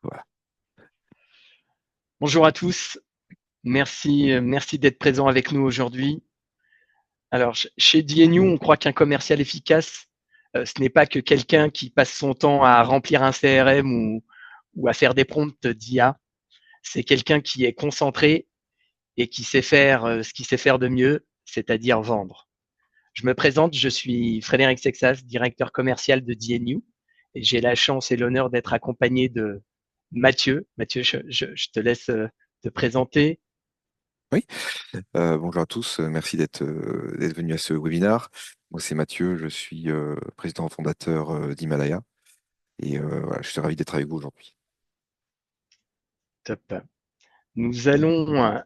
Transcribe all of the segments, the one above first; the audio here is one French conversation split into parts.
Voilà. Bonjour à tous, merci d'être présents avec nous aujourd'hui. Alors, chez DNU, on croit qu'un commercial efficace, ce n'est pas que quelqu'un qui passe son temps à remplir un CRM ou à faire des prompts d'IA. C'est quelqu'un qui est concentré et qui sait faire ce qu'il sait faire de mieux, c'est-à-dire vendre. Je me présente, je suis Frédéric Sexas, directeur commercial de DNU, et j'ai la chance et l'honneur d'être accompagné de Mathieu. Mathieu, je te laisse te présenter. Oui, bonjour à tous. Merci d'être venu à ce webinaire. Moi, c'est Mathieu. Je suis président fondateur d'Himalaya. Et voilà, je suis ravi d'être avec vous aujourd'hui. Top. Nous allons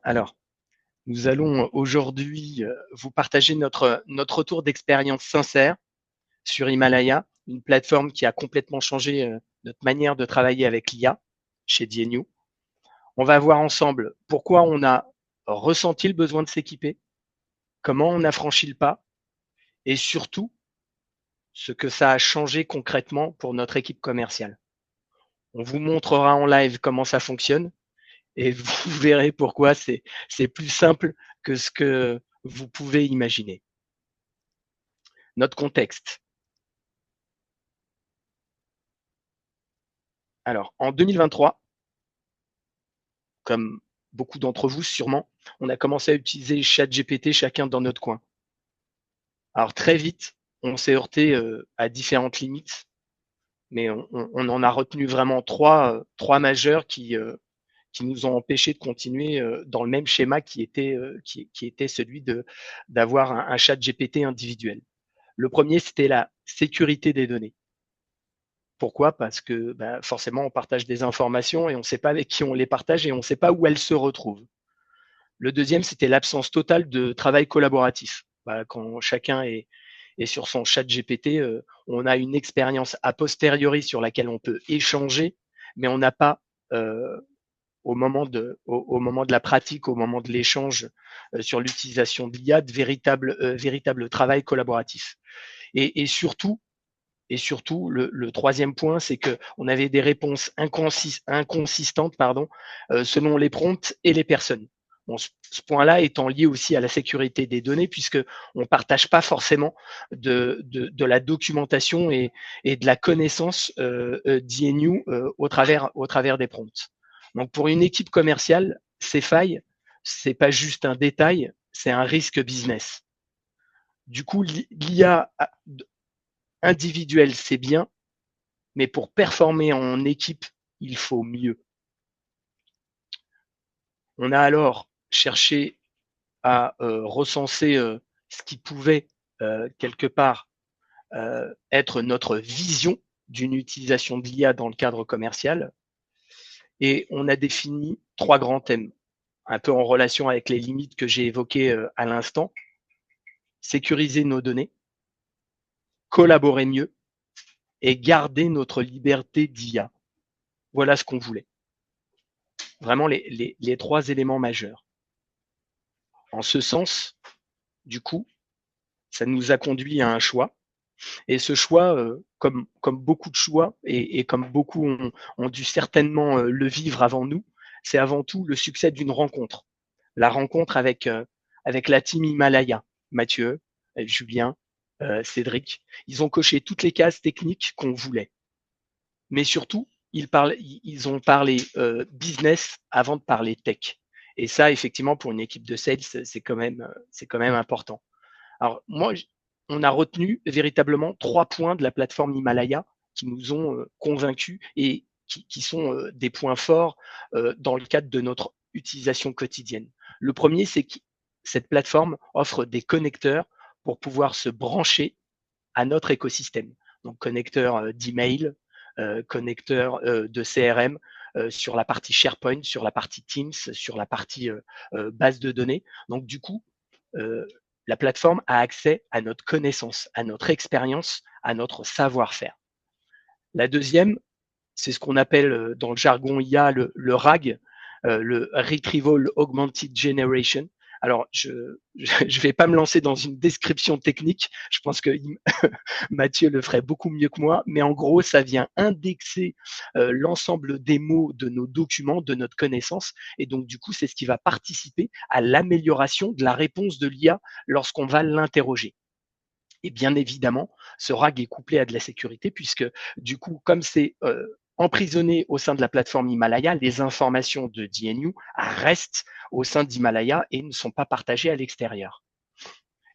nous allons aujourd'hui vous partager notre retour d'expérience sincère sur Himalaya, une plateforme qui a complètement changé notre manière de travailler avec l'IA chez DNU. On va voir ensemble pourquoi on a ressenti le besoin de s'équiper, comment on a franchi le pas et surtout ce que ça a changé concrètement pour notre équipe commerciale. On vous montrera en live comment ça fonctionne et vous verrez pourquoi c'est plus simple que ce que vous pouvez imaginer. Notre contexte. Alors, en 2023, comme beaucoup d'entre vous sûrement, on a commencé à utiliser ChatGPT chacun dans notre coin. Alors très vite, on s'est heurté à différentes limites, mais on en a retenu vraiment trois majeures qui nous ont empêché de continuer dans le même schéma qui était celui d'avoir un chat GPT individuel. Le premier, c'était la sécurité des données. Pourquoi? Parce que bah, forcément, on partage des informations et on ne sait pas avec qui on les partage et on ne sait pas où elles se retrouvent. Le deuxième, c'était l'absence totale de travail collaboratif. Bah, quand chacun est sur son chat GPT, on a une expérience a posteriori sur laquelle on peut échanger, mais on n'a pas au moment de la pratique, au moment de l'échange sur l'utilisation de l'IA, de véritable travail collaboratif. Et, et surtout, et surtout, le troisième point, c'est qu'on avait des réponses inconsistantes selon les prompts et les personnes. Bon, ce point-là étant lié aussi à la sécurité des données, puisqu'on ne partage pas forcément de la documentation et de la connaissance d'INU au travers des prompts. Donc pour une équipe commerciale, ces failles, c'est pas juste un détail, c'est un risque business. Du coup, l'IA individuel, c'est bien, mais pour performer en équipe, il faut mieux. On a alors cherché à recenser ce qui pouvait quelque part être notre vision d'une utilisation de l'IA dans le cadre commercial. Et on a défini trois grands thèmes, un peu en relation avec les limites que j'ai évoquées à l'instant. Sécuriser nos données, collaborer mieux et garder notre liberté d'IA. Voilà ce qu'on voulait. Vraiment les trois éléments majeurs. En ce sens, du coup, ça nous a conduit à un choix. Et ce choix, comme beaucoup de choix, et comme beaucoup ont dû certainement le vivre avant nous, c'est avant tout le succès d'une rencontre. La rencontre avec la team Himalaya, Mathieu, Julien, Cédric. Ils ont coché toutes les cases techniques qu'on voulait. Mais surtout, ils ont parlé business avant de parler tech. Et ça, effectivement, pour une équipe de sales, c'est quand même important. Alors, moi, on a retenu véritablement trois points de la plateforme Himalaya qui nous ont convaincus et qui sont des points forts dans le cadre de notre utilisation quotidienne. Le premier, c'est que cette plateforme offre des connecteurs pour pouvoir se brancher à notre écosystème. Donc, connecteur d'email, connecteur de CRM, sur la partie SharePoint, sur la partie Teams, sur la partie base de données. Donc, du coup, euh, la plateforme a accès à notre connaissance, à notre expérience, à notre savoir-faire. La deuxième, c'est ce qu'on appelle dans le jargon IA le RAG, le Retrieval Augmented Generation. Alors, je vais pas me lancer dans une description technique. Je pense que Mathieu le ferait beaucoup mieux que moi. Mais en gros, ça vient indexer l'ensemble des mots de nos documents, de notre connaissance. Et donc, du coup, c'est ce qui va participer à l'amélioration de la réponse de l'IA lorsqu'on va l'interroger. Et bien évidemment, ce RAG est couplé à de la sécurité puisque du coup, comme c'est emprisonné au sein de la plateforme Himalaya, les informations de DNU restent au sein d'Himalaya et ne sont pas partagées à l'extérieur.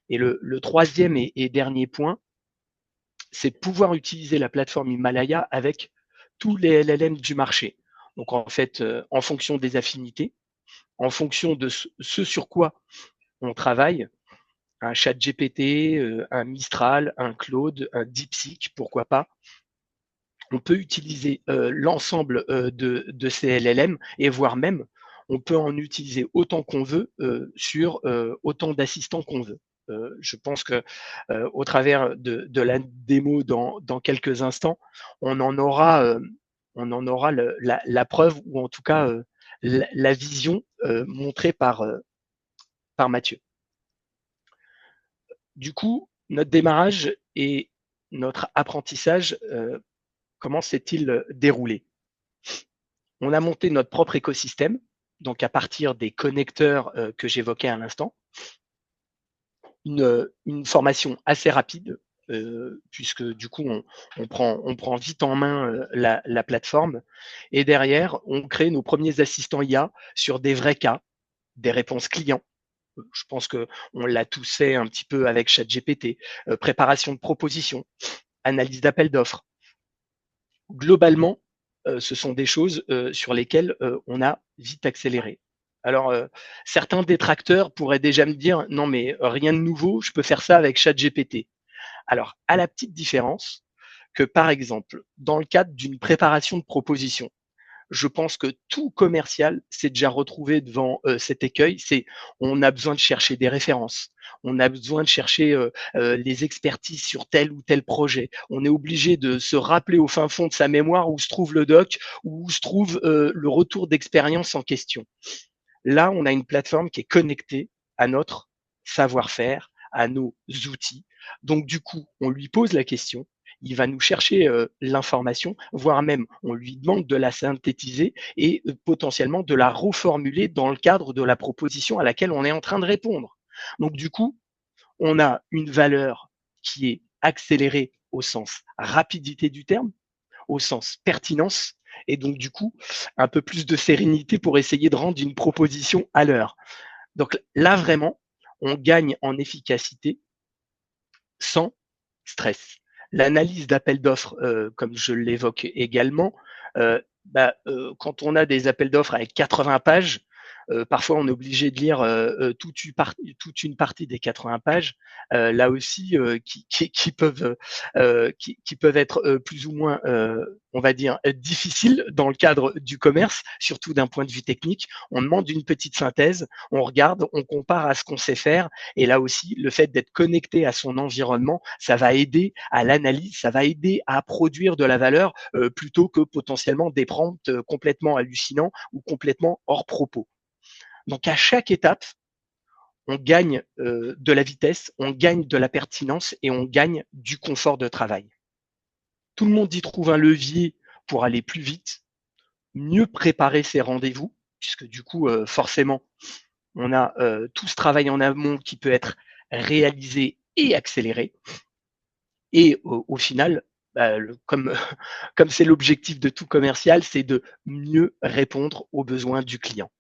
Et le troisième et dernier point, c'est de pouvoir utiliser la plateforme Himalaya avec tous les LLM du marché. Donc en fait, en fonction des affinités, en fonction de ce sur quoi on travaille, un chat GPT, un Mistral, un Claude, un DeepSeek, pourquoi pas. On peut utiliser l'ensemble de ces LLM et voire même, on peut en utiliser autant qu'on veut sur autant d'assistants qu'on veut. Je pense que au travers de la démo dans quelques instants, on en aura, la preuve ou en tout cas la vision montrée par Mathieu. Du coup, notre démarrage et notre apprentissage, comment s'est-il déroulé? On a monté notre propre écosystème, donc à partir des connecteurs que j'évoquais à l'instant, une formation assez rapide, puisque du coup, on prend vite en main la plateforme. Et derrière, on crée nos premiers assistants IA sur des vrais cas, des réponses clients. Je pense qu'on l'a tous fait un petit peu avec ChatGPT, préparation de propositions, analyse d'appel d'offres. Globalement, ce sont des choses sur lesquelles on a vite accéléré. Alors, certains détracteurs pourraient déjà me dire non, mais rien de nouveau, je peux faire ça avec ChatGPT. Alors, à la petite différence que, par exemple, dans le cadre d'une préparation de proposition, je pense que tout commercial s'est déjà retrouvé devant cet écueil. C'est on a besoin de chercher des références, on a besoin de chercher les expertises sur tel ou tel projet. On est obligé de se rappeler au fin fond de sa mémoire où se trouve le doc, où se trouve le retour d'expérience en question. Là, on a une plateforme qui est connectée à notre savoir-faire, à nos outils. Donc, du coup, on lui pose la question, il va nous chercher l'information, voire même on lui demande de la synthétiser et potentiellement de la reformuler dans le cadre de la proposition à laquelle on est en train de répondre. Donc, du coup, on a une valeur qui est accélérée au sens rapidité du terme, au sens pertinence, et donc du coup, un peu plus de sérénité pour essayer de rendre une proposition à l'heure. Donc là, vraiment, on gagne en efficacité sans stress. L'analyse d'appels d'offres, comme je l'évoque également, quand on a des appels d'offres avec 80 pages, parfois on est obligé de lire toute une partie des 80 pages, là aussi qui peuvent être plus ou moins, on va dire, difficiles dans le cadre du commerce, surtout d'un point de vue technique. On demande une petite synthèse, on regarde, on compare à ce qu'on sait faire, et là aussi, le fait d'être connecté à son environnement, ça va aider à l'analyse, ça va aider à produire de la valeur plutôt que potentiellement des prompts complètement hallucinants ou complètement hors propos. Donc à chaque étape, on gagne de la vitesse, on gagne de la pertinence et on gagne du confort de travail. Tout le monde y trouve un levier pour aller plus vite, mieux préparer ses rendez-vous, puisque du coup, forcément, on a tout ce travail en amont qui peut être réalisé et accéléré. Et au final, comme comme c'est l'objectif de tout commercial, c'est de mieux répondre aux besoins du client.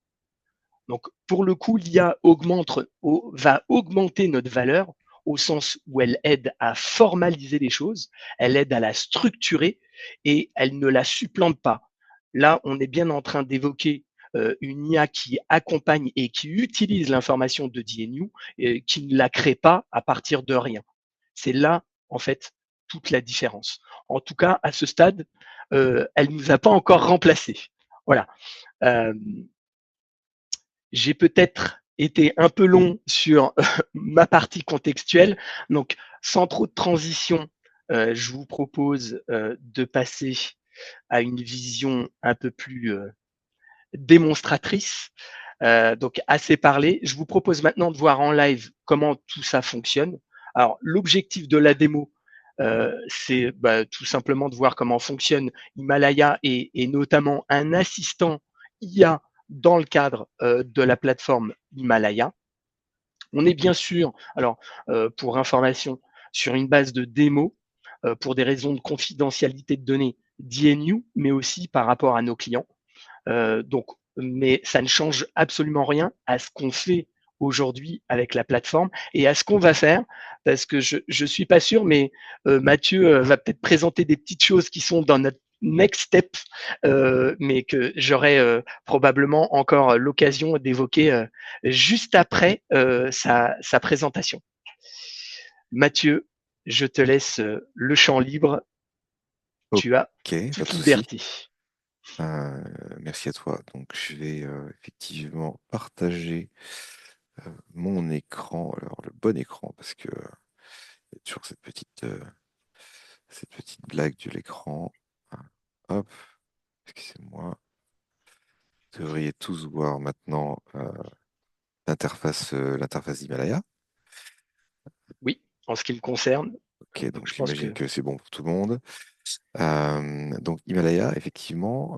Donc, pour le coup, l'IA va augmenter notre valeur au sens où elle aide à formaliser les choses, elle aide à la structurer et elle ne la supplante pas. Là, on est bien en train d'évoquer une IA qui accompagne et qui utilise l'information de DNU et qui ne la crée pas à partir de rien. C'est là, en fait, toute la différence. En tout cas, à ce stade, elle ne nous a pas encore remplacés. Voilà. Euh, j'ai peut-être été un peu long sur ma partie contextuelle. Donc, sans trop de transition, je vous propose de passer à une vision un peu plus démonstratrice. Donc assez parlé. Je vous propose maintenant de voir en live comment tout ça fonctionne. Alors l'objectif de la démo, c'est tout simplement de voir comment fonctionne Himalaya et notamment un assistant IA dans le cadre de la plateforme Himalaya. On est bien sûr, alors pour information, sur une base de démo pour des raisons de confidentialité de données d'INU, mais aussi par rapport à nos clients. Donc, mais ça ne change absolument rien à ce qu'on fait aujourd'hui avec la plateforme et à ce qu'on va faire, parce que je suis pas sûr, mais Mathieu va peut-être présenter des petites choses qui sont dans notre next step, mais que j'aurai probablement encore l'occasion d'évoquer juste après sa présentation. Mathieu, je te laisse le champ libre. Ok, Tu as pas toute de souci. liberté. Euh, Merci à toi. Donc, je vais effectivement partager mon écran. Alors, le bon écran, parce que il y a toujours cette petite blague de l'écran. Hop, excusez-moi. Vous devriez tous voir maintenant l'interface d'Himalaya. Oui, en ce qui me concerne, Ok, donc je pense j'imagine que que c'est bon pour tout le monde. Donc Himalaya, effectivement,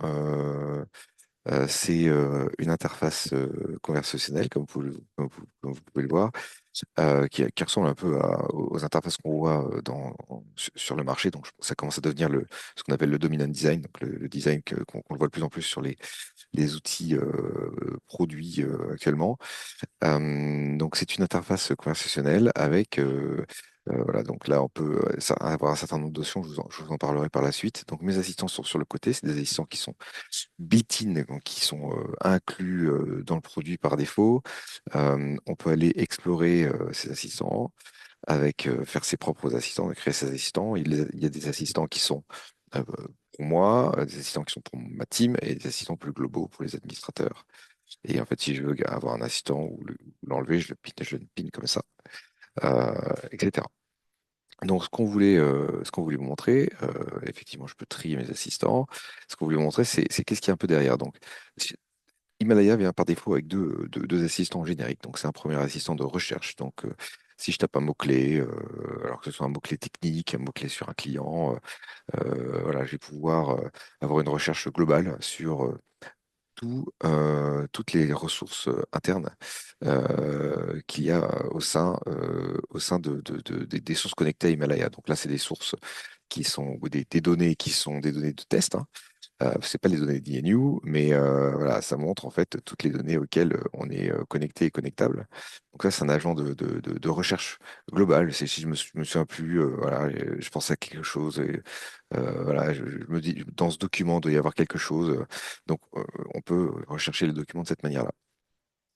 c'est une interface conversationnelle, comme vous pouvez le voir, qui ressemble un peu aux interfaces qu'on voit sur le marché. Donc ça commence à devenir ce qu'on appelle le dominant design, donc le design qu'on voit de plus en plus sur les outils produits actuellement. Donc c'est une interface conversationnelle avec voilà, donc là on peut avoir un certain nombre d'options, je vous en parlerai par la suite. Donc mes assistants sont sur le côté, c'est des assistants qui sont built-in, donc qui sont inclus dans le produit par défaut. On peut aller explorer ces assistants avec faire ses propres assistants, créer ses assistants. Il y a des assistants qui sont pour moi, des assistants qui sont pour ma team et des assistants plus globaux pour les administrateurs. Et en fait, si je veux avoir un assistant ou l'enlever, je le pin comme ça, etc. Donc, ce qu'on voulait vous montrer, effectivement, je peux trier mes assistants. Ce qu'on voulait vous montrer, c'est qu'est-ce qu'il y a un peu derrière. Donc, Himalaya vient par défaut avec deux assistants génériques. Donc, c'est un premier assistant de recherche. Donc, si je tape un mot-clé, alors que ce soit un mot-clé technique, un mot-clé sur un client, voilà, je vais pouvoir avoir une recherche globale sur toutes les ressources internes qu'il y a au sein des sources connectées à Himalaya. Donc là, c'est des sources qui sont ou des données qui sont des données de test, hein. C'est pas les données d'INU, mais voilà, ça montre en fait toutes les données auxquelles on est connecté et connectable. Donc ça, c'est un agent de recherche globale. C'est si je me souviens plus, voilà, je pense à quelque chose. Voilà, je me dis, dans ce document, il doit y avoir quelque chose. Donc, on peut rechercher le document de cette manière-là.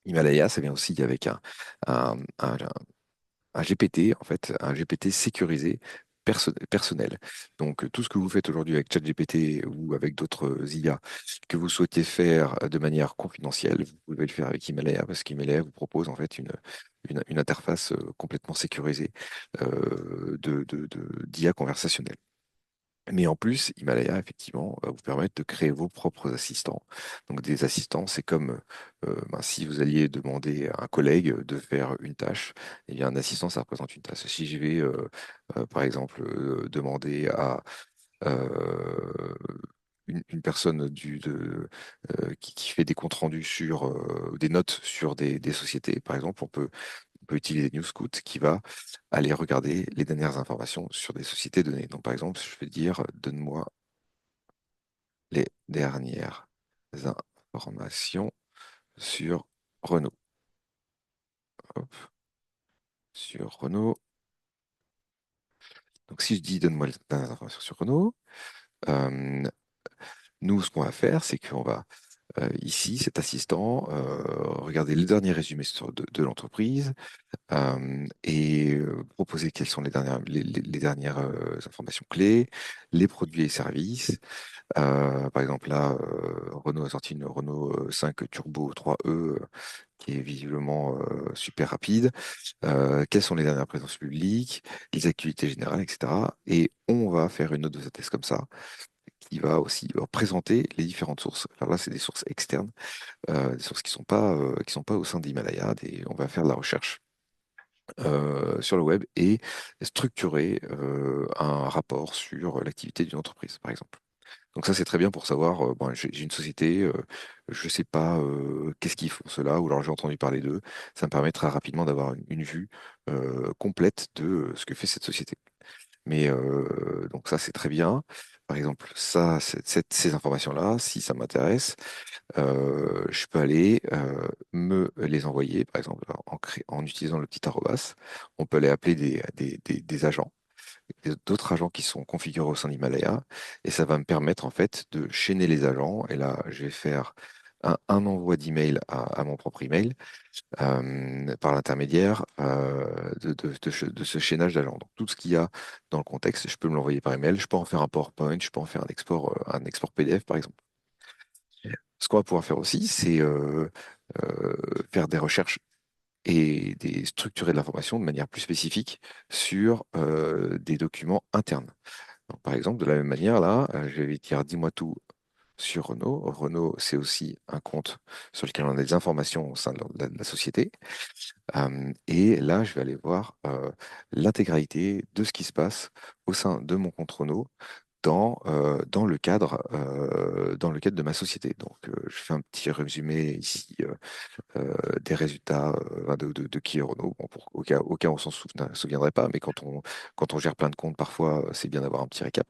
Himalaya, ça vient aussi avec un, un- un GPT, en fait, un GPT sécurisé personnel. Donc, tout ce que vous faites aujourd'hui avec ChatGPT ou avec d'autres IA que vous souhaitez faire de manière confidentielle, vous pouvez le faire avec Himalaya parce qu'Himalaya vous propose en fait une interface complètement sécurisée d'IA conversationnelle. Mais en plus, Himalaya, effectivement, va vous permettre de créer vos propres assistants. Donc des assistants, c'est comme si vous alliez demander à un collègue de faire une tâche, eh bien un assistant, ça représente une tâche. Si je vais, par exemple, demander à euh, une personne qui fait des comptes rendus sur des notes sur des sociétés, par exemple, on peut utiliser NewScout qui va aller regarder les dernières informations sur des sociétés données. Donc, par exemple, je vais dire, donne-moi les dernières informations sur Renault. Hop, sur Renault. Donc, si je dis, donne-moi les dernières informations sur Renault, euh, nous, ce qu'on va faire, c'est qu'on va ici, cet assistant, regarder le dernier résumé de l'entreprise, et proposer quelles sont les dernières informations clés, les produits et services. Par exemple, là, Renault a sorti une Renault 5 Turbo 3E qui est visiblement super rapide. Quelles sont les dernières présences publiques, les activités générales, etc. Et on va faire une note de synthèse comme ça il va aussi présenter les différentes sources. Alors là, c'est des sources externes, des sources qui sont pas au sein d'Himalaya. On va faire de la recherche sur le web et structurer un rapport sur l'activité d'une entreprise, par exemple. Donc ça, c'est très bien pour savoir, bon, j'ai une société, je ne sais pas qu'est-ce qu'ils font cela, ou alors j'ai entendu parler d'eux. Ça me permettra rapidement d'avoir une vue complète de ce que fait cette société. Mais donc ça, c'est très bien. Par exemple, ça, ces informations-là, si ça m'intéresse, je peux aller me les envoyer, par exemple, en utilisant le petit arrobas. On peut aller appeler des agents, d'autres agents qui sont configurés au sein d'Himalaya, et ça va me permettre en fait de chaîner les agents. Et là, je vais faire un envoi d'email à mon propre email par l'intermédiaire de ce chaînage d'agents. Donc tout ce qu'il y a dans le contexte, je peux me l'envoyer par email, je peux en faire un PowerPoint, je peux en faire un export PDF par exemple. Ce qu'on va pouvoir faire aussi, c'est faire des recherches et structurer de l'information de manière plus spécifique sur des documents internes. Donc, par exemple, de la même manière, là, je vais dire dis-moi tout sur Renault. Renault, c'est aussi un compte sur lequel on a des informations au sein de la société. Et là, je vais aller voir l'intégralité de ce qui se passe au sein de mon compte Renault dans le cadre de ma société. Donc, je fais un petit résumé ici des résultats de qui est Renault. Bon, au cas où on souviendrait pas, mais quand on gère plein de comptes, parfois, c'est bien d'avoir un petit récap.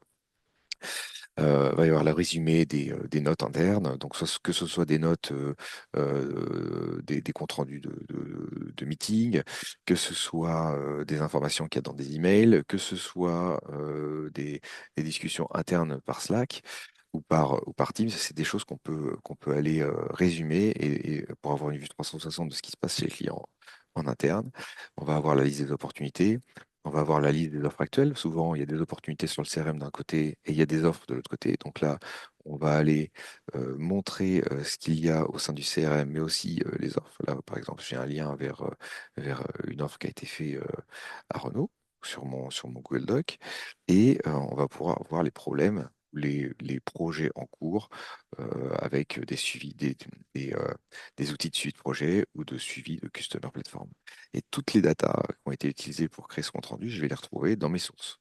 Va y avoir le résumé des notes internes, donc que ce soit des notes, des comptes rendus de meeting, que ce soit des informations qu'il y a dans des emails, que ce soit des discussions internes par Slack ou par Teams, c'est des choses qu'on peut aller résumer et pour avoir une vue 360 de ce qui se passe chez les clients en interne. On va avoir la liste des opportunités. On va avoir la liste des offres actuelles. Souvent, il y a des opportunités sur le CRM d'un côté et il y a des offres de l'autre côté. Donc là, on va aller montrer ce qu'il y a au sein du CRM, mais aussi les offres. Là, par exemple, j'ai un lien vers une offre qui a été faite à Renault sur mon Google Doc. Et on va pouvoir voir les problèmes, les projets en cours avec des suivis, des, euh, des outils de suivi de projet ou de suivi de Customer Platform. Et toutes les datas qui ont été utilisées pour créer ce compte rendu, je vais les retrouver dans mes sources.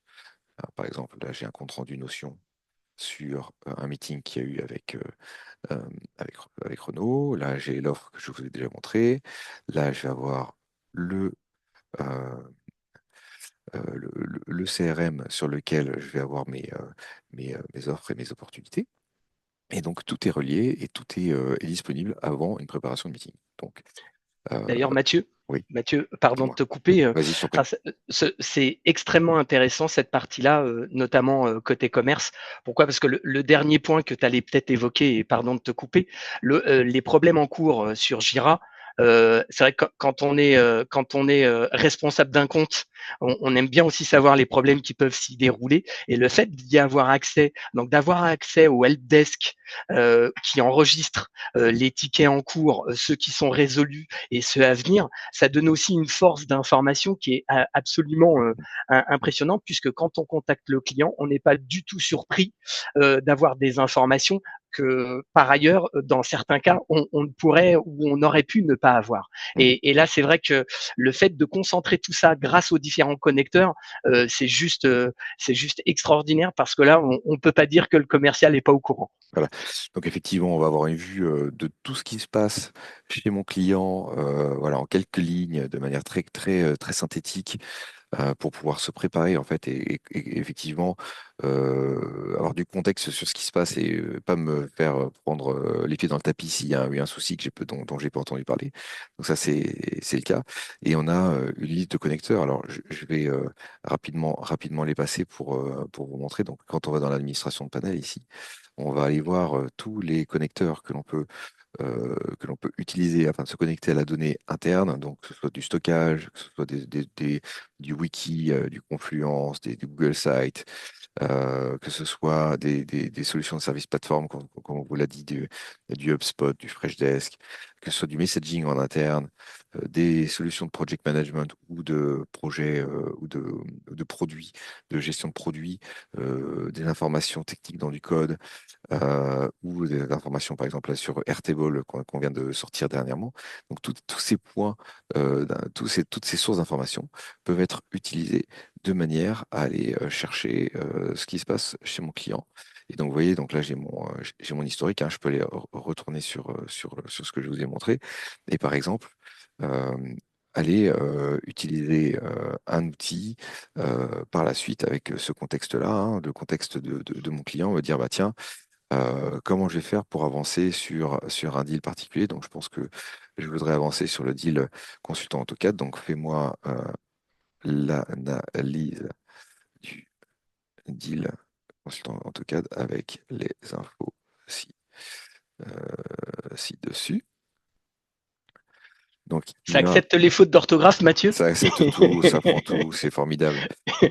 Par exemple, là, j'ai un compte rendu Notion sur un meeting qu'il y a eu euh, avec Renault. Là, j'ai l'offre que je vous ai déjà montrée. Là, je vais avoir le, euh, le CRM sur lequel je vais avoir mes offres et mes opportunités. Et donc, tout est relié et tout est disponible avant une préparation de meeting. Donc, euh, D'ailleurs, Mathieu, oui, pardon de dis-moi. te couper. Vas-y, je t'en prie. Enfin, c'est extrêmement intéressant cette partie-là, notamment côté commerce. Pourquoi? Parce que le dernier point que tu allais peut-être évoquer, et pardon de te couper, les problèmes en cours sur Jira. C'est vrai que quand on est responsable d'un compte, on aime bien aussi savoir les problèmes qui peuvent s'y dérouler et le fait d'y avoir accès, donc d'avoir accès au helpdesk qui enregistre les tickets en cours, ceux qui sont résolus et ceux à venir, ça donne aussi une force d'information qui est absolument impressionnante puisque quand on contacte le client, on n'est pas du tout surpris d'avoir des informations que par ailleurs, dans certains cas, on pourrait ou on aurait pu ne pas avoir. Mhm. Et là, c'est vrai que le fait de concentrer tout ça grâce aux différents connecteurs, c'est juste extraordinaire parce que là, on peut pas dire que le commercial n'est pas au courant. Voilà. Donc effectivement, on va avoir une vue de tout ce qui se passe chez mon client, voilà, en quelques lignes, de manière très très très synthétique, pour pouvoir se préparer en fait et effectivement avoir du contexte sur ce qui se passe et pas me faire prendre les pieds dans le tapis s'il y a eu un souci dont j'ai pas entendu parler. Donc ça c'est le cas. Et on a une liste de connecteurs. Alors je vais rapidement les passer pour vous montrer. Donc quand on va dans l'administration de panel ici, on va aller voir tous les connecteurs que l'on peut utiliser afin de se connecter à la donnée interne, donc que ce soit du stockage, que ce soit du wiki, du Confluence, du Google Sites, que ce soit des solutions de service plateforme, comme on vous l'a dit, du HubSpot, du Freshdesk, que ce soit du messaging en interne, des solutions de project management ou de projets ou de produits, de gestion de produits, des informations techniques dans du code, ou des informations, par exemple, là, sur Airtable qu'on vient de sortir dernièrement. Donc, tous ces points, toutes ces sources d'informations peuvent être utilisées de manière à aller chercher ce qui se passe chez mon client. Et donc, vous voyez, donc là, j'ai mon historique, hein, je peux aller retourner sur ce que je vous ai montré. Et par exemple, euh, aller utiliser un outil par la suite avec ce contexte-là, hein, le contexte de mon client, me dire, bah tiens, comment je vais faire pour avancer sur un deal particulier. Donc, je pense que je voudrais avancer sur le deal consultant AutoCAD. Donc, fais-moi l'analyse du deal consultant AutoCAD avec les infos ci-dessus. Donc, Ça il va accepte les fautes d'orthographe, Mathieu? Ça accepte tout, ça prend tout, c'est formidable.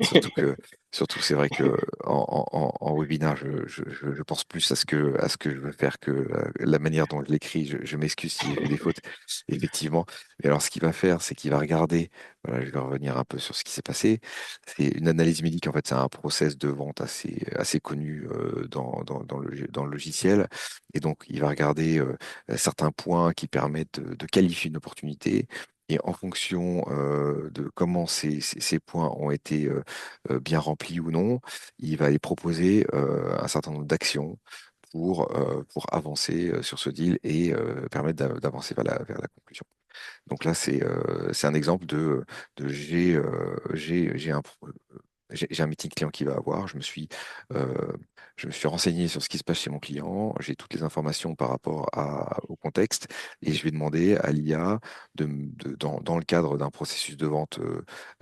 Surtout que, surtout que c'est vrai que en webinaire, je pense plus à ce que je veux faire que la manière dont je l'écris. Je m'excuse si j'ai fait des fautes, effectivement. Mais alors, ce qu'il va faire, c'est qu'il va regarder. Voilà, je vais revenir un peu sur ce qui s'est passé. C'est une analyse médique. En fait, c'est un process de vente assez connu dans le logiciel. Et donc, il va regarder certains points qui permettent de qualifier une opportunité. Et en fonction de comment ces points ont été bien remplis ou non, il va aller proposer un certain nombre d'actions pour avancer sur ce deal et permettre d'avancer vers la conclusion. Donc là, c'est un exemple de j'ai un meeting client qui va avoir. Euh, je me suis renseigné sur ce qui se passe chez mon client. J'ai toutes les informations par rapport au contexte et je vais demander à l'IA, dans le cadre d'un processus de vente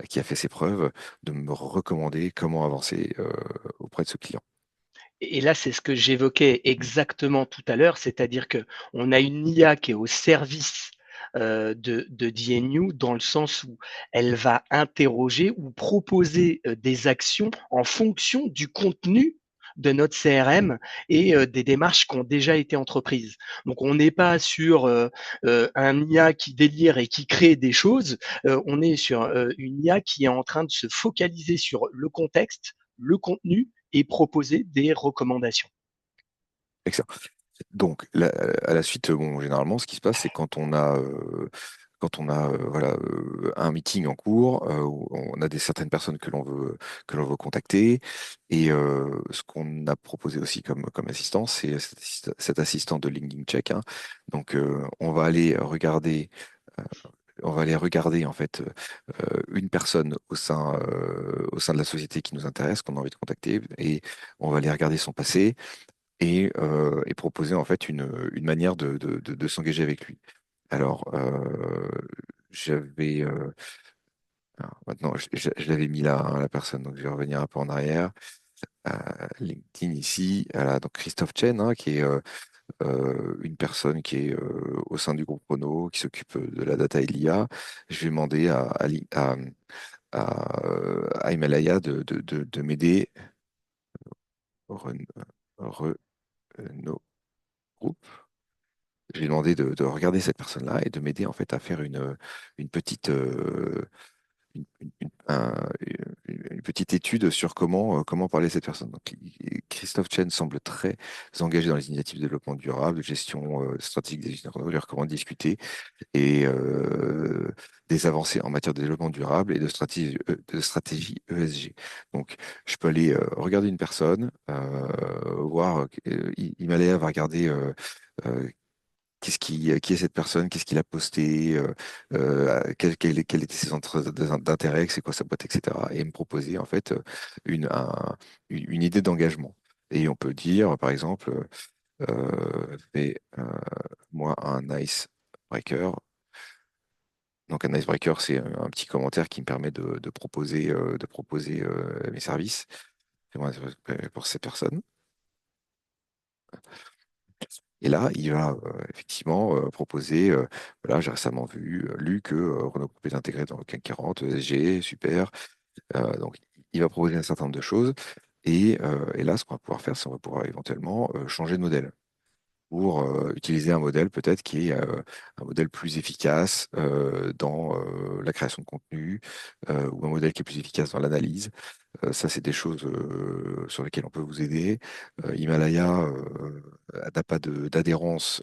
qui a fait ses preuves, de me recommander comment avancer auprès de ce client. Et là, c'est ce que j'évoquais exactement tout à l'heure, c'est-à-dire que on a une IA qui est au service de DNU dans le sens où elle va interroger ou proposer des actions en fonction du contenu de notre CRM et des démarches qui ont déjà été entreprises. Donc, on n'est pas sur un IA qui délire et qui crée des choses, on est sur une IA qui est en train de se focaliser sur le contexte, le contenu et proposer des recommandations. Excellent. Donc, à la suite, bon, généralement, ce qui se passe, c'est quand on a voilà, un meeting en cours, où on a certaines personnes que l'on veut contacter. Et ce qu'on a proposé aussi comme assistant, c'est cet assistant de LinkedIn Check, hein. Donc, euh, on va aller regarder en fait une personne au sein de la société qui nous intéresse, qu'on a envie de contacter, et on va aller regarder son passé et proposer en fait une manière de s'engager avec lui. Alors, j'avais maintenant, je l'avais mis là, hein, la personne, donc je vais revenir un peu en arrière. Euh, LinkedIn ici, voilà, donc Christophe Chen, hein, qui est une personne qui est au sein du groupe Renault, qui s'occupe de la data et de l'IA. Je vais demander à Himalaya de m'aider. Renault Group. Je lui ai demandé de regarder cette personne-là et de m'aider en fait à faire une petite, une petite étude sur comment parler de cette personne. Donc, Christophe Chen semble très engagé dans les initiatives de développement durable, de gestion stratégique des usines renouvelables, comment discuter et des avancées en matière de développement durable et de stratégie ESG. Donc, je peux aller regarder une personne, voir, Himalaya va regarder euh, qui est cette personne, qu'est-ce qu'il a posté, quels étaient ses centres d'intérêt, c'est quoi sa boîte, etc. Et me proposer en fait une idée d'engagement. Et on peut dire, par exemple, fais-moi un icebreaker. Donc un icebreaker, c'est un petit commentaire qui me permet de proposer mes services. Fais-moi un icebreaker pour cette personne. Et là, il va effectivement proposer, voilà, j'ai récemment lu que Renault Group est intégré dans le CAC 40, ESG, super. Donc, il va proposer un certain nombre de choses. Et là, ce qu'on va pouvoir faire, c'est qu'on va pouvoir éventuellement changer de modèle. pour utiliser un modèle peut-être qui est un modèle plus efficace dans la création de contenu ou un modèle qui est plus efficace dans l'analyse. Ça, c'est des choses sur lesquelles on peut vous aider. Himalaya n'a pas d'adhérence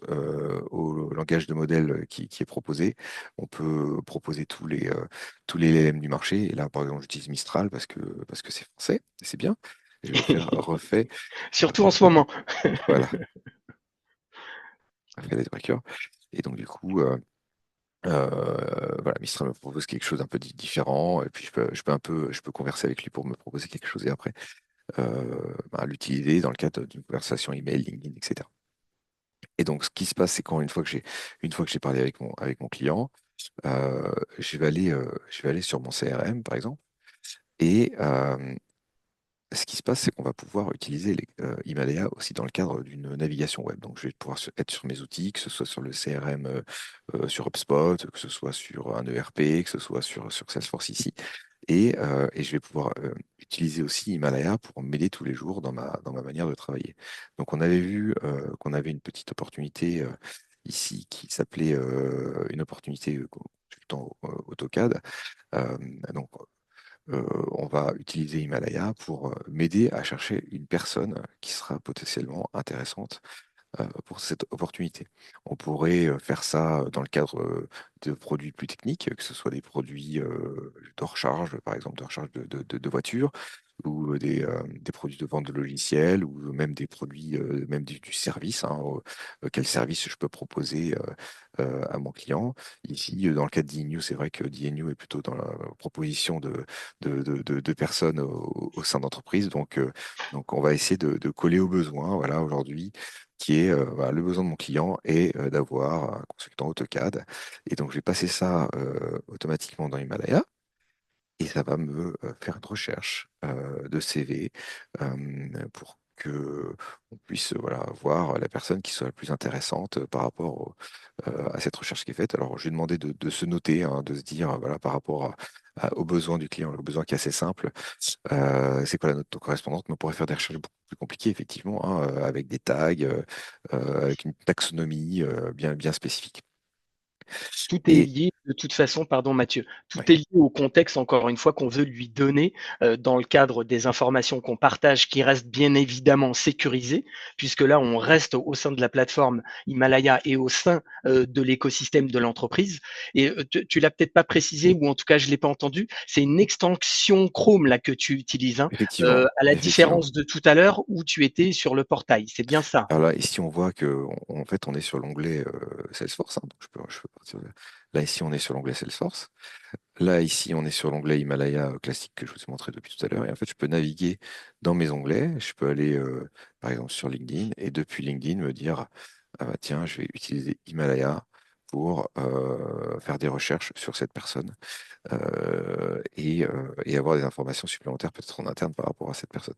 au langage de modèle qui est proposé. On peut proposer tous les LLM du marché. Et là, par exemple, j'utilise Mistral parce que c'est français, et c'est bien. Je vais faire refait, Surtout en ce moment. voilà, refait des trackers. Et donc, du coup, voilà, Mistral me propose quelque chose d'un peu différent. Et puis, je peux converser avec lui pour me proposer quelque chose et après l'utiliser dans le cadre d'une conversation email, LinkedIn, etc. Et donc, ce qui se passe, c'est une fois que j'ai parlé avec mon client, je vais aller sur mon CRM, par exemple, et ce qui se passe, c'est qu'on va pouvoir utiliser Himalaya aussi dans le cadre d'une navigation web. Donc, je vais pouvoir être sur mes outils, que ce soit sur le CRM, sur HubSpot, que ce soit sur un ERP, que ce soit sur Salesforce ici. Et je vais pouvoir utiliser aussi Himalaya pour m'aider tous les jours dans ma manière de travailler. Donc, on avait vu qu'on avait une petite opportunité ici qui s'appelait une opportunité consultant AutoCAD. Euh, donc, on va utiliser Himalaya pour m'aider à chercher une personne qui sera potentiellement intéressante pour cette opportunité. On pourrait faire ça dans le cadre de produits plus techniques, que ce soit des produits de recharge, par exemple de recharge de voitures, ou des produits de vente de logiciels, ou même des produits, même du service, hein, quel service je peux proposer à mon client. Ici, dans le cas de DNU, c'est vrai que DNU est plutôt dans la proposition de personnes au sein d'entreprises. Donc, on va essayer de coller aux besoins, voilà, aujourd'hui, qui est voilà, le besoin de mon client et d'avoir un consultant AutoCAD. Et donc, je vais passer ça automatiquement dans Himalaya et ça va me faire une recherche de CV pour que on puisse voilà, voir la personne qui soit la plus intéressante par rapport à cette recherche qui est faite. Alors, je lui ai demandé de se noter, hein, de se dire, voilà, par rapport aux besoins du client, le besoin qui est assez simple, c'est quoi la note correspondante, mais on pourrait faire des recherches beaucoup plus compliquées, effectivement, hein, avec des tags, avec une taxonomie bien spécifique. Tout est Et lié de toute façon, pardon Mathieu, tout ouais, est lié au contexte, encore une fois, qu'on veut lui donner dans le cadre des informations qu'on partage, qui restent bien évidemment sécurisées, puisque là, on reste au sein de la plateforme Himalaya et au sein de l'écosystème de l'entreprise. Et tu l'as peut-être pas précisé, ou en tout cas, je l'ai pas entendu, c'est une extension Chrome là que tu utilises, hein, effectivement, à la effectivement. différence de tout à l'heure où tu étais sur le portail. C'est bien ça. Alors là, ici, on voit que, en fait, on est sur l'onglet Salesforce, hein, donc je peux partir là, ici, on est sur l'onglet Salesforce. Là, ici, on est sur l'onglet Himalaya classique que je vous ai montré depuis tout à l'heure. Et en fait, je peux naviguer dans mes onglets. Je peux aller, par exemple, sur LinkedIn et depuis LinkedIn me dire, ah bah, tiens, je vais utiliser Himalaya pour faire des recherches sur cette personne et avoir des informations supplémentaires peut-être en interne par rapport à cette personne.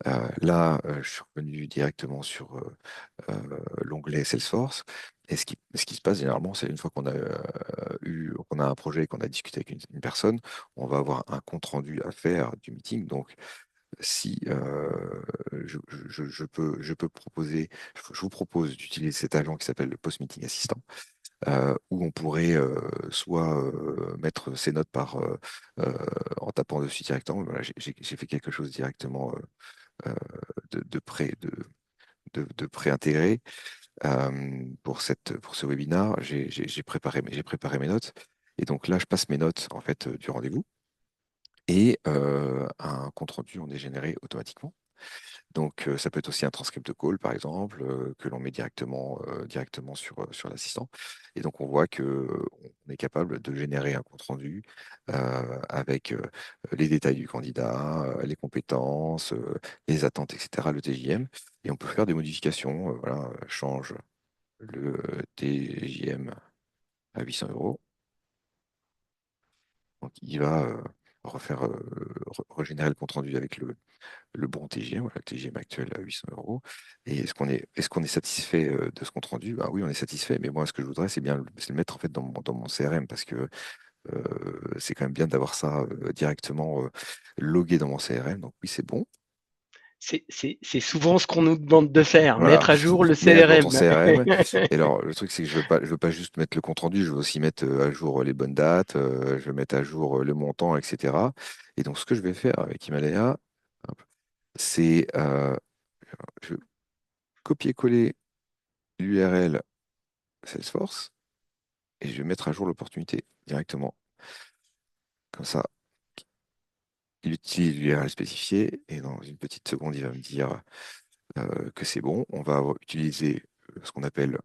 Je suis revenu directement sur l'onglet Salesforce. Et ce qui se passe généralement, c'est une fois qu'on a un projet et qu'on a discuté avec une personne, on va avoir un compte rendu à faire du meeting. Donc, si je peux proposer, je vous propose d'utiliser cet agent qui s'appelle le Post-Meeting Assistant, où on pourrait soit mettre ses notes euh, en tapant dessus directement. Voilà, j'ai fait quelque chose directement euh, de pré, de préintégré pour ce webinaire. J'ai préparé mes notes. Et donc là, je passe mes notes en fait du rendez-vous et un compte rendu en est généré automatiquement. Donc ça peut être aussi un transcript de call, par exemple, que l'on met directement sur l'assistant. Et donc on voit que on est capable de générer un compte rendu avec les détails du candidat, les compétences, les attentes, etc., le TJM. Et on peut faire des modifications. Voilà, change le TJM à 800 euros. Donc il va régénérer le compte rendu avec le bon TGM, voilà, le TGM actuel à 800 euros. Et est-ce qu'on est satisfait de ce compte rendu? Ben oui, on est satisfait, mais moi, ce que je voudrais, c'est le mettre en fait dans mon CRM parce que c'est quand même bien d'avoir ça directement logué dans mon CRM. Donc oui, c'est bon. C'est souvent ce qu'on nous demande de faire, Voilà, mettre à jour le mets à jour ton CRM. CRM. Et alors, le truc, c'est que je veux pas juste mettre le compte rendu, je veux aussi mettre à jour les bonnes dates, je veux mettre à jour le montant, etc. Et donc, ce que je vais faire avec Himalaya, hop, c'est je vais copier-coller l'URL Salesforce et je vais mettre à jour l'opportunité directement. Comme ça, il utilise l'URL spécifiée et dans une petite seconde, il va me dire que c'est bon. On va utiliser ce qu'on appelle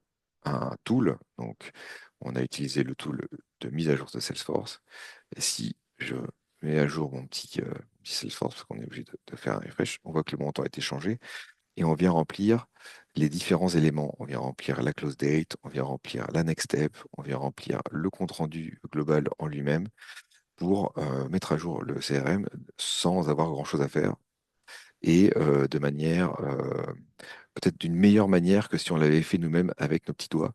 un tool. Donc, on a utilisé le tool de mise à jour de Salesforce. Et si je mets à jour mon petit Salesforce, parce qu'on est obligé de faire un refresh, on voit que le montant a été changé et on vient remplir les différents éléments. On vient remplir la close date, on vient remplir la next step, on vient remplir le compte rendu global en lui-même pour mettre à jour le CRM sans avoir grand-chose à faire et de manière peut-être d'une meilleure manière que si on l'avait fait nous-mêmes avec nos petits doigts.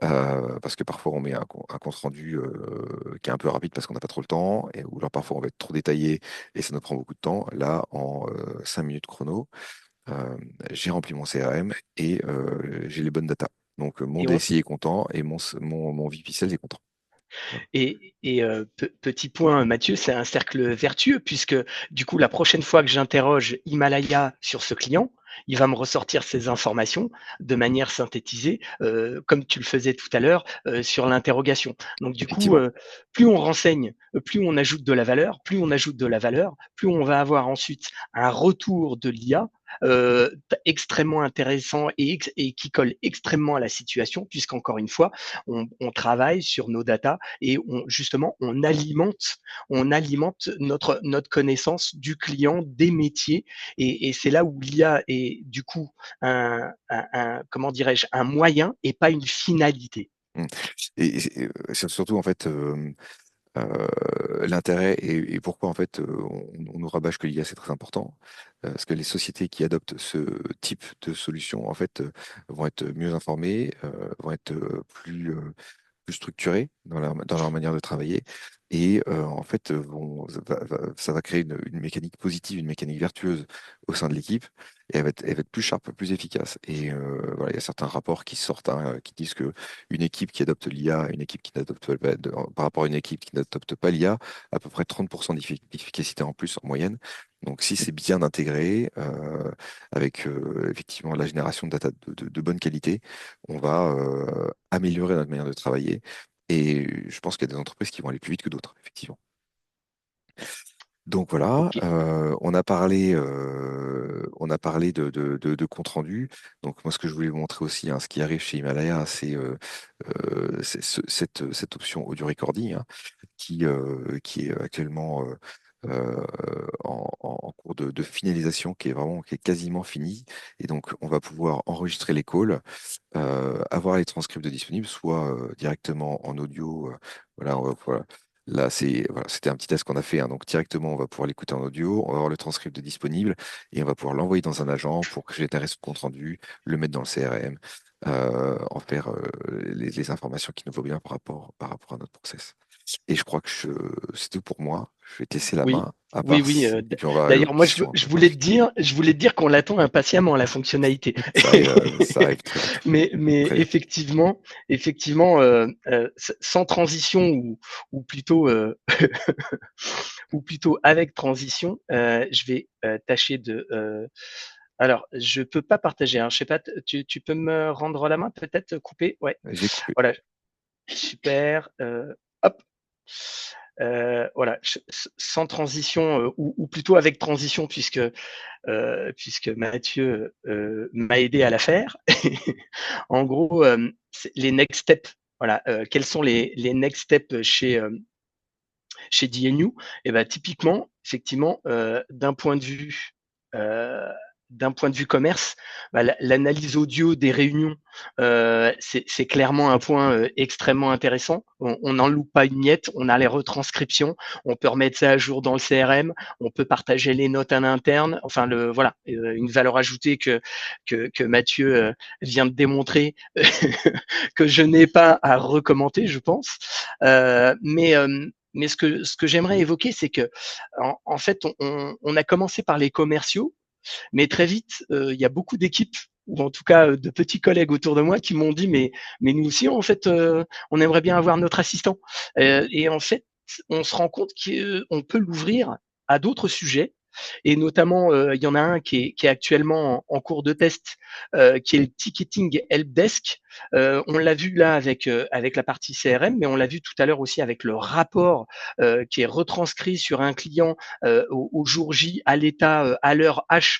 Parce que parfois on met un compte rendu qui est un peu rapide parce qu'on n'a pas trop le temps, ou alors parfois on va être trop détaillé et ça nous prend beaucoup de temps. Là, en 5 minutes chrono, euh, j'ai rempli mon CRM et j'ai les bonnes datas. Donc mon Et on, DSI est content et mon VP Sales est content. Voilà. Petit point, Mathieu, c'est un cercle vertueux puisque du coup, la prochaine fois que j'interroge Himalaya sur ce client, il va me ressortir ces informations de manière synthétisée, comme tu le faisais tout à l'heure sur l'interrogation. Donc du coup, Effectivement. plus on renseigne, plus on ajoute de la valeur, plus on ajoute de la valeur, plus on va avoir ensuite un retour de l'IA extrêmement intéressant et qui colle extrêmement à la situation, puisqu'encore une fois, on travaille sur nos datas et justement on alimente notre connaissance du client, des métiers, et c'est là où l'IA est du coup comment dirais-je, un moyen et pas une finalité. Mm. C'est surtout en fait l'intérêt et pourquoi en fait on nous rabâche que l'IA c'est très important. Parce que les sociétés qui adoptent ce type de solution en fait vont être mieux informées, vont être plus structurées dans leur manière de travailler et en fait ça va créer une mécanique positive, une mécanique vertueuse au sein de l'équipe et elle va être plus sharp, plus efficace. Et voilà, il y a certains rapports qui sortent hein, qui disent que une équipe qui adopte l'IA, une équipe qui n'adopte pas, par rapport à une équipe qui n'adopte pas l'IA, à peu près 30% d'efficacité en plus en moyenne. Donc si c'est bien intégré, avec effectivement la génération de data de bonne qualité, on va améliorer notre manière de travailler. Et je pense qu'il y a des entreprises qui vont aller plus vite que d'autres, effectivement. Donc voilà, Ok, on a parlé de compte rendu. Donc moi, ce que je voulais vous montrer aussi, hein, ce qui arrive chez Himalaya, c'est cette option audio recording hein, qui est actuellement en cours de finalisation, qui est quasiment finie. Et donc, on va pouvoir enregistrer les calls, avoir les transcripts de disponibles, soit directement en audio. Voilà, voilà. Là, voilà, c'était un petit test qu'on a fait. Hein. Donc, directement, on va pouvoir l'écouter en audio, on va avoir le transcript de disponible et on va pouvoir l'envoyer dans un agent pour que générer ce compte rendu, le mettre dans le CRM, en faire les informations qui nous vont bien par rapport à notre process. Et je crois que c'est tout pour moi. Je vais te laisser la oui. main, à Oui, part oui. et puis on va aller aux D'ailleurs, moi, questions un je peu voulais te particulières. dire, qu'on l'attend impatiemment la fonctionnalité. Ça arrive très vite. Mais Très vite. effectivement, sans transition ou plutôt ou plutôt avec transition, je vais tâcher de. Alors, je peux pas partager. Hein, je sais pas. Tu peux me rendre la main, peut-être couper. Ouais. J'ai coupé. Voilà. Super. Hop. Voilà, sans transition ou plutôt avec transition puisque Mathieu m'a aidé à la faire. En gros, les next steps. Voilà, quels sont les next steps chez DNU? Et ben typiquement, effectivement, euh, d'un point de vue commerce, bah, l'analyse audio des réunions, c'est clairement un point extrêmement intéressant. On n'en loupe pas une miette, on a les retranscriptions, on peut remettre ça à jour dans le CRM, on peut partager les notes en interne. Enfin, voilà, une valeur ajoutée que Mathieu vient de démontrer que je n'ai pas à recommenter, je pense. Mais ce que j'aimerais évoquer, c'est que en fait, on a commencé par les commerciaux Mais très vite, il y a beaucoup d'équipes ou en tout cas de petits collègues autour de moi qui m'ont dit mais nous aussi en fait on aimerait bien avoir notre assistant et en fait on se rend compte qu'on peut l'ouvrir à d'autres sujets et notamment il y en a un qui est actuellement en cours de test qui est le ticketing helpdesk. On l'a vu là avec la partie CRM, mais on l'a vu tout à l'heure aussi avec le rapport qui est retranscrit sur un client au jour J, à l'état, à l'heure H.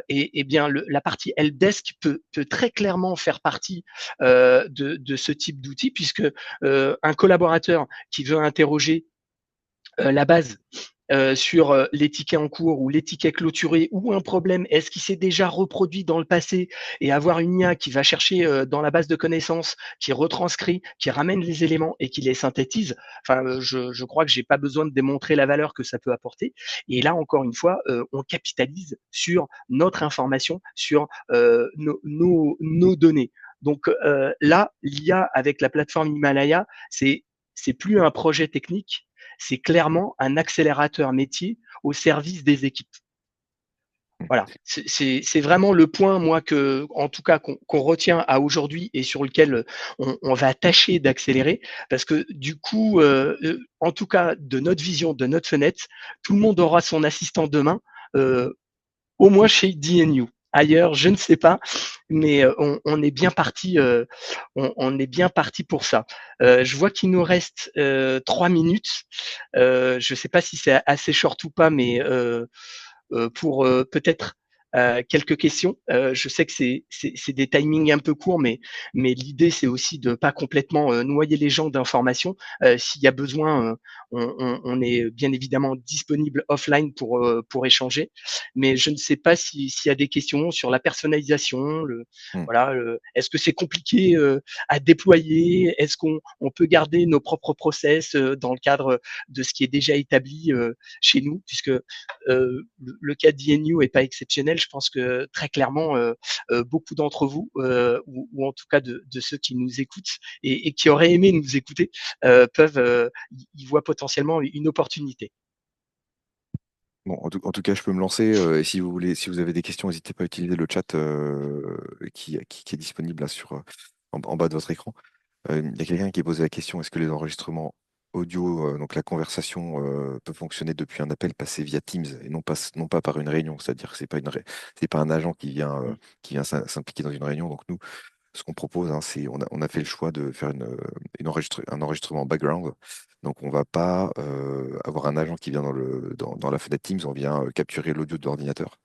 Et bien la partie helpdesk peut très clairement faire partie de ce type d'outil puisque un collaborateur qui veut interroger la base sur les tickets en cours ou les tickets clôturés ou un problème, est-ce qu'il s'est déjà reproduit dans le passé et avoir une IA qui va chercher dans la base de connaissances, qui retranscrit, qui ramène les éléments et qui les synthétise. Enfin, je crois que j'ai pas besoin de démontrer la valeur que ça peut apporter. Et là, encore une fois, on capitalise sur notre information, sur nos données. Donc là, l'IA avec la plateforme Himalaya, c'est plus un projet technique, c'est clairement un accélérateur métier au service des équipes. Voilà, c'est vraiment le point, moi, en tout cas, qu'on retient à aujourd'hui et sur lequel on va tâcher d'accélérer, parce que du coup, en tout cas, de notre vision, de notre fenêtre, tout le monde aura son assistant demain, au moins chez DNU. Ailleurs, je ne sais pas, mais on est bien parti. On est bien parti pour ça. Je vois qu'il nous reste 3 minutes. Je ne sais pas si c'est assez short ou pas, mais pour peut-être quelques questions. Je sais que c'est des timings un peu courts, mais l'idée, c'est aussi de pas complètement noyer les gens d'informations. S'il y a besoin, on est bien évidemment disponible offline pour échanger. Mais je ne sais pas s'il y a des questions sur la personnalisation. Hmm. Voilà, est-ce que c'est compliqué à déployer? Est-ce qu'on peut garder nos propres process dans le cadre de ce qui est déjà établi chez nous, puisque le cas d'INU est pas exceptionnel. Je pense que très clairement, beaucoup d'entre vous, ou en tout cas de ceux qui nous écoutent et qui auraient aimé nous écouter, peuvent y voient potentiellement une opportunité. Bon, en tout cas, je peux me lancer. Et si vous voulez, si vous avez des questions, n'hésitez pas à utiliser le chat qui est disponible là en bas de votre écran. Il y a quelqu'un qui a posé la question, est-ce que les enregistrements audio, donc la conversation, peut fonctionner depuis un appel passé via Teams et non pas par une réunion, c'est-à-dire que c'est pas un agent qui vient s'impliquer dans une réunion. Donc nous, ce qu'on propose, hein, on a fait le choix de faire un enregistrement background. Donc on va pas avoir un agent qui vient dans la fenêtre Teams, on vient capturer l'audio de l'ordinateur.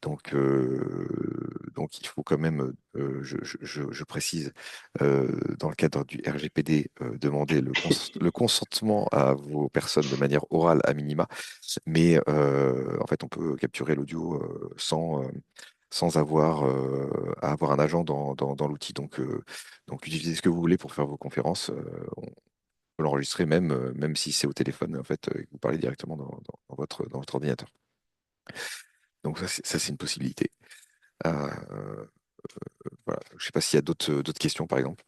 Donc il faut quand même, je précise, dans le cadre du RGPD, demander le consentement à vos personnes de manière orale à minima, mais en fait on peut capturer l'audio sans avoir à avoir un agent dans l'outil. Donc utilisez ce que vous voulez pour faire vos conférences. On peut l'enregistrer même si c'est au téléphone, en fait, et que vous parlez directement dans votre ordinateur. Donc ça, c'est une possibilité. Voilà. Je ne sais pas s'il y a d'autres questions, par exemple.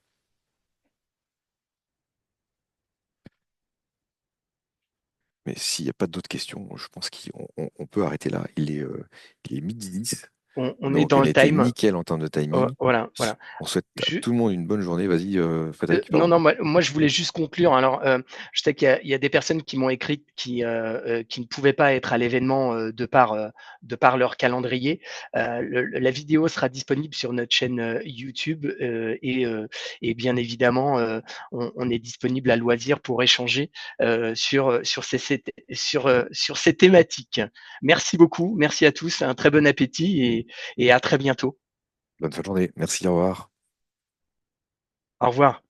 Mais s'il n'y a pas d'autres questions, je pense qu'on peut arrêter là. Il est midi 10. On est Donc dans on le a été time. nickel en termes de timing. Voilà, voilà. On souhaite à Je, tout le monde une bonne journée. Vas-y, Frédéric, Non, pardon. non, moi, je voulais juste conclure. Alors, je sais qu'il y a des personnes qui m'ont écrit qui ne pouvaient pas être à l'événement de par leur calendrier. La vidéo sera disponible sur notre chaîne YouTube et bien évidemment, on est disponible à loisir pour échanger sur ces thématiques. Merci beaucoup, merci à tous, un très bon appétit et à très bientôt. Bonne fin de journée. Merci, au revoir. Au revoir.